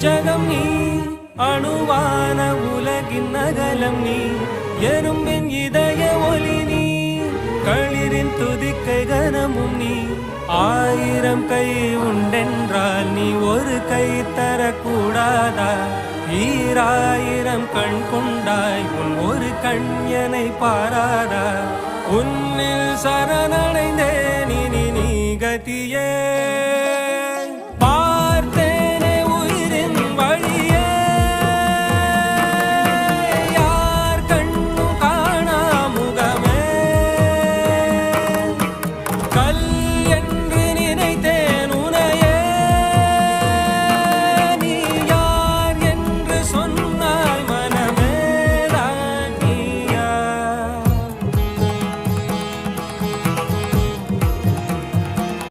ஜகம் நீ அணுவான உலகின் அகலம் நீ எறும்பின் இதய ஒலி நீ களிரின் துதிக்கை கனமும் நீ ஆயிரம் கை உண்டென்றால் நீ ஒரு கை தரக்கூடாதா ஈராயிரம் கண் கொண்டாய் உன் ஒரு கண் எனை பாராதா உன்னில் சரணடைந்தேன் இனி நீ கதியே